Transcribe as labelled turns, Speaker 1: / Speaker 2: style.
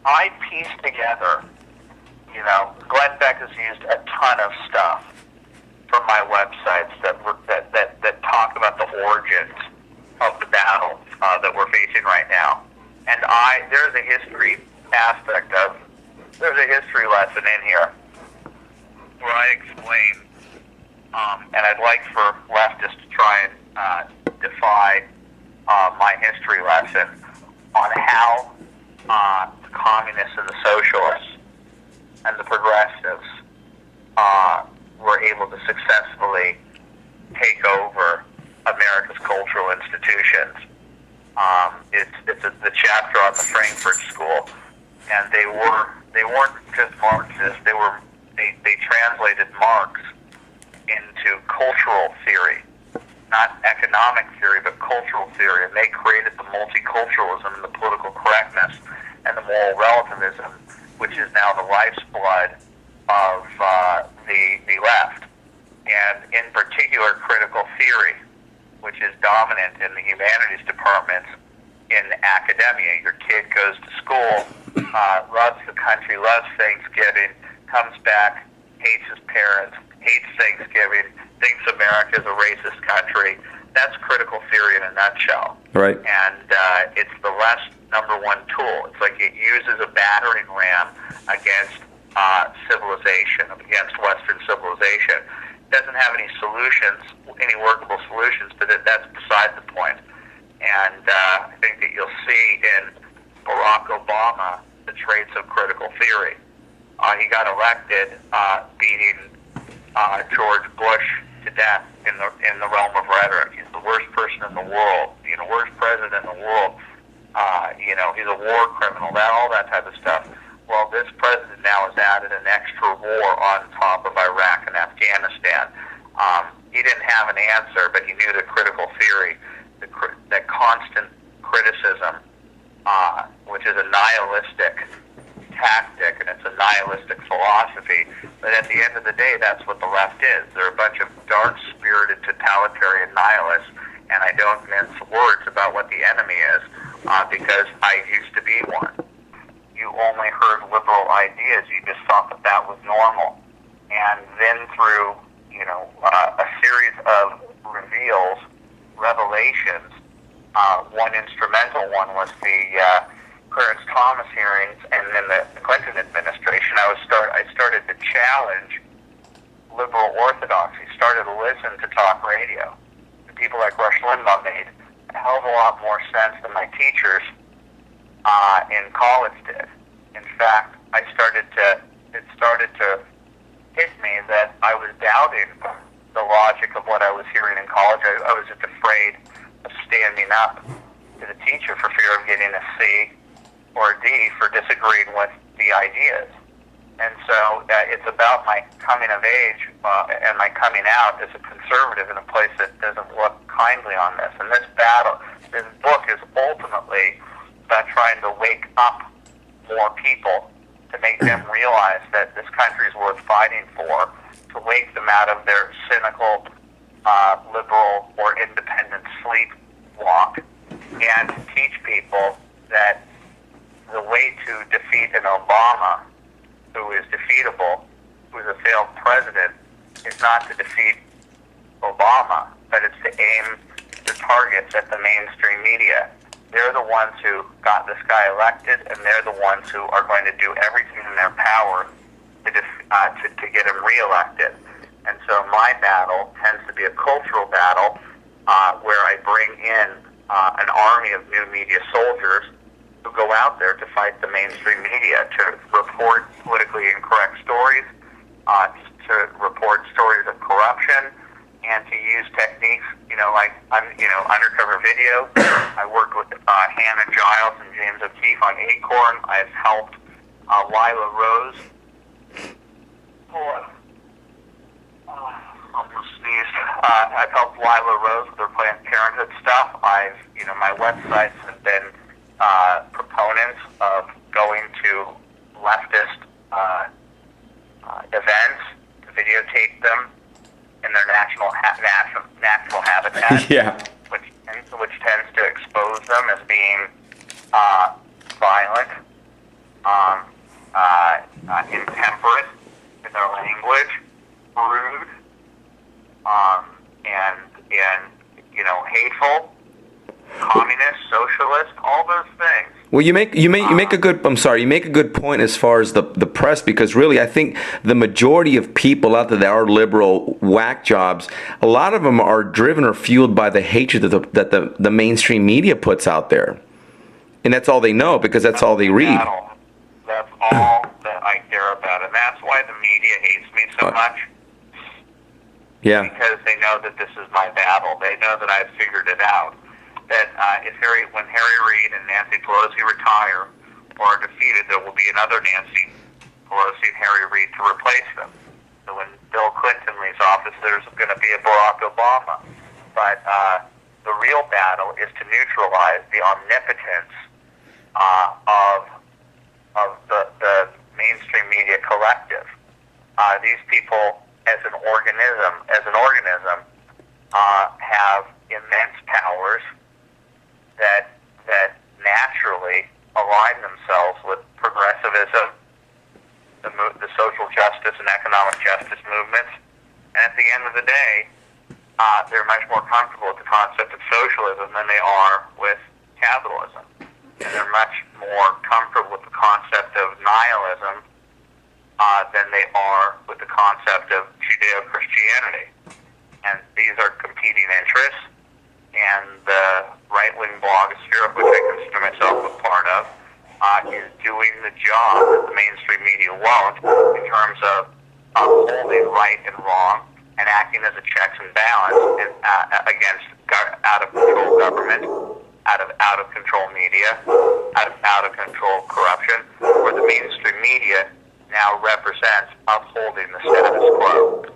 Speaker 1: I pieced together, Glenn Beck has used a ton of stuff from my websites that talk about the origins of the battle that we're facing right now. And there's a history aspect there's a history lesson in here where I explain, and I'd like for leftists to try and defy my history lesson on how the communists and the socialists and the progressives were able to successfully take over America's cultural institutions. It's the chapter on the Frankfurt School, and they weren't just Marxists. They translated Marx into cultural theory, not economic theory, but cultural theory, and they created the multiculturalism and the political correctness and the moral relativism, which is now the life's blood of the left, and in particular critical theory, which is dominant in the humanities departments in academia. Your kid goes to school, loves the country, loves Thanksgiving, comes back, hates his parents, hates Thanksgiving, thinks America is a racist country. That's critical theory in a nutshell.
Speaker 2: Right.
Speaker 1: And it's the left's number one tool. It's like it uses a battering ram against civilization, against Western civilization. It doesn't have any solutions, any workable solutions, but that's beside the point. And I think that you'll see in Barack Obama the traits of critical theory. He got elected beating George Bush to death in the realm of rhetoric. He's the worst person in the world, worst president in the world. He's a war criminal, all that type of stuff. Well, this president now has added an extra war on top of Iraq and Afghanistan. He didn't have an answer, but he knew the critical theory, that constant criticism, which is a nihilistic tactic, and it's a nihilistic philosophy. But at the end of the day, that's what the left is. They're a bunch of dark-spirited totalitarian nihilists, and I don't mince words about what the enemy is, because I used to be one. You only heard liberal ideas. You just thought that was normal. And then through, a series of revelations, one instrumental one was the Clarence Thomas hearings, and then the Clinton administration, I started to challenge liberal orthodoxy, started to listen to talk radio. And people like Rush Limbaugh made a hell of a lot more sense than my teachers in college did. In fact, it started to hit me that I was doubting the logic of what I was hearing in college. I was just afraid of standing up to the teacher for fear of getting a C or a D for disagreeing with the ideas. And so it's about my coming of age and my coming out as a conservative in a place that doesn't look kindly on this. And this book is ultimately about trying to wake up more people, to make them realize that this country is worth fighting for, to wake them out of their cynical, liberal, or independent sleepwalk, and to teach people that the way to defeat an Obama, who is defeatable, who is a failed president, is not to defeat Obama, but it's to aim the targets at the mainstream media. They're the ones who got this guy elected, and they're the ones who are going to do everything in their power to get him reelected. And so my battle tends to be a cultural battle where I bring in an army of new media soldiers who go out there to fight the mainstream media, to report politically incorrect stories, to report stories of corruption, and to use techniques, like undercover video. I worked with Hannah Giles and James O'Keefe on Acorn. I've helped Lila Rose. Almost sneezed. I've helped Lila Rose with her Planned Parenthood stuff. My websites have been proponents of going to leftist events to videotape them in their natural habitat,
Speaker 2: Yeah.
Speaker 1: which tends to expose them as being violent, intemperate in their language, rude, and hateful, communist, socialist, all those things.
Speaker 2: Well, you make a good. I'm sorry, you make a good point as far as the press, because really, I think the majority of people out there that are liberal whack jobs, a lot of them are driven or fueled by the hatred that the mainstream media puts out there, and that's all they know because that's all they read.
Speaker 1: That's all that I care about, and that's why the media hates me so much.
Speaker 2: Yeah.
Speaker 1: Because they know that this is my battle. They know that I've figured it out. That when Harry Reid and Nancy Pelosi retire or are defeated, there will be another Nancy Pelosi and Harry Reid to replace them. So when Bill Clinton leaves office, there's going to be a Barack Obama. But the real battle is to neutralize the omnipotence of the mainstream media collective. These people, as an organism, have immense powers that naturally align themselves with progressivism, the social justice and economic justice movements, and at the end of the day, they're much more comfortable with the concept of socialism than they are with capitalism. And they're much more comfortable with the concept of nihilism than they are with the concept of Judeo-Christianity. And these are competing interests, and the right-wing blogosphere, of which I consider myself a part of, is doing the job that the mainstream media won't in terms of upholding right and wrong and acting as a checks and balance against out-of-control government, out-of-control media, out-of-control corruption, where the mainstream media now represents upholding the status quo.